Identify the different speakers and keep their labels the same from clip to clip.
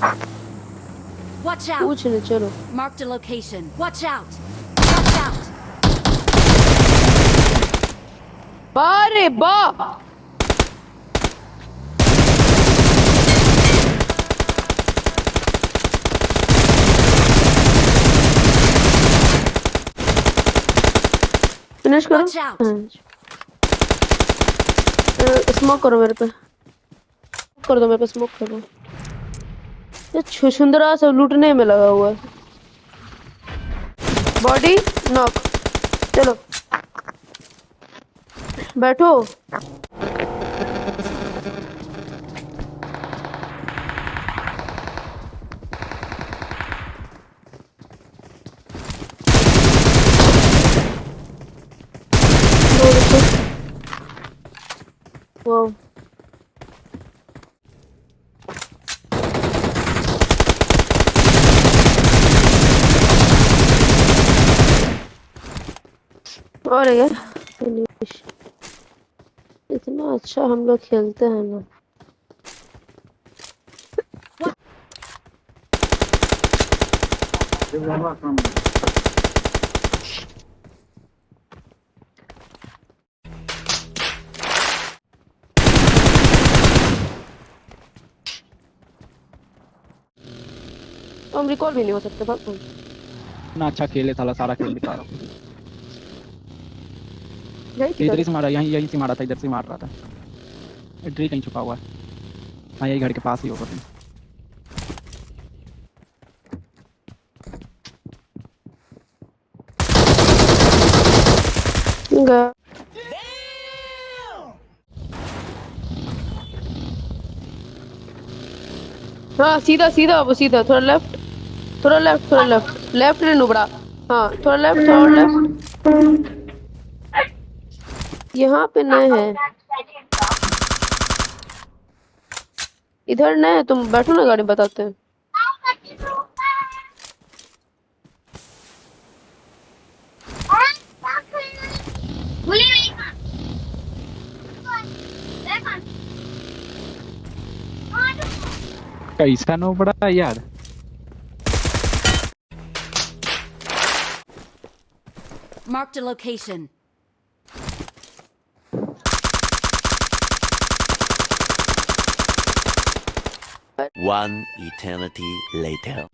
Speaker 1: Watch out!
Speaker 2: पूछ ले चलो।
Speaker 1: Marked a location. Watch out! Watch out!
Speaker 2: बारे बा फिनिश करो।
Speaker 1: Watch out!
Speaker 2: स्मोक करो मेरे पे, कर दो मेरे पे, स्मोक करो। ये छुछुंदरा सब लूटने में लगा हुआ है। बॉडी नॉक, चलो बैठो। वाओ और यार फिनिश। इतना अच्छा हम लोग खेलते हैं ना। हम रिकॉल भी नहीं हो सकते बात।
Speaker 3: ना अच्छा खेले साला, सारा खेल दिखा रहा हूँ। इधर से मारा, यहीं से मारा था, इधर से मार रहा था। ट्री कहीं छुपा हुआ है। हाँ यही घर के पास ही होगा कहीं।
Speaker 2: हाँ सीधा सीधा, वो सीधा, थोड़ा लेफ्ट, थोड़ा लेफ्ट, थोड़ा लेफ्ट, लेफ्ट ने नुबड़ा। हाँ थोड़ा लेफ्ट, थोड़ा लेफ्ट। यहाँ पे नए हैं, इधर नए हैं। तुम बैठो ना, गाड़ी बताते हैं।
Speaker 3: कैसा नो बड़ा यार।
Speaker 1: Marked a location.
Speaker 4: One eternity later.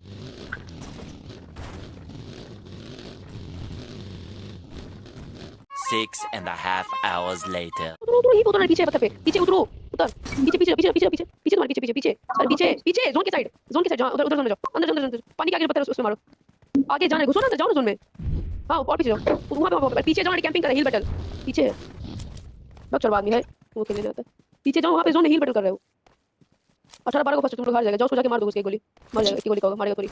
Speaker 4: Six and a half hours later.
Speaker 2: उधर पीछे, पत्थर पे पीछे उतरो, उतर पीछे पीछे पीछे पीछे पीछे पीछे तुम्हारे पीछे पीछे पीछे, अरे पीछे पीछे, जोन के साइड, जोन के साइड, जहाँ उधर उधर जोन में जाओ, अंदर अंदर पानी के आगे पत्थर उसमें मारो। आगे जाना है, घुसो ना अंदर, जाओ ना जोन में। हाँ और पीछे जाओ, वहाँ पे पीछे जाओ, कैंपिंग कर रहे, हील बैटल पीछे बक चढ़वा आदमी है वो खेलने जाता है। पीछे जाओ, वहाँ पे जोन में हील बैटल कर रहे हो। 18-12 को फर्स्ट तुम लोग हार जाएगा। जाओ, सो जाके मार दो उसकी गोली, मर जाएगा। की गोली का मारेगा थोड़ी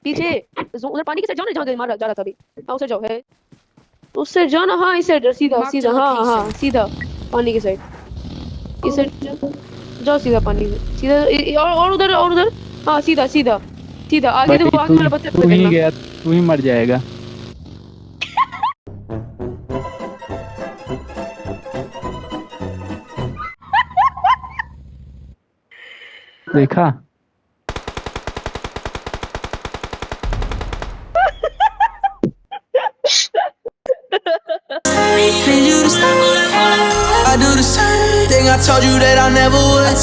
Speaker 2: पीछे उधर पानी के साइड जाओ ना, जहाँ मार जा रहा था अभी। हाँ उसे जाओ, है उससे जाओ ना। हाँ इस साइड सीधा सीधा, हाँ हाँ सीधा पानी के साइड, इस साइड जाओ सीधा पानी से सीधा, और उधर और उधर। हाँ सीधा सीधा सीधा आगे देखो, आगे वाला पत्थर पे
Speaker 3: तू ही
Speaker 2: देखना।
Speaker 3: गया, तू ही मर जाएगा। देखा
Speaker 5: I do the same thing I told you that I never would.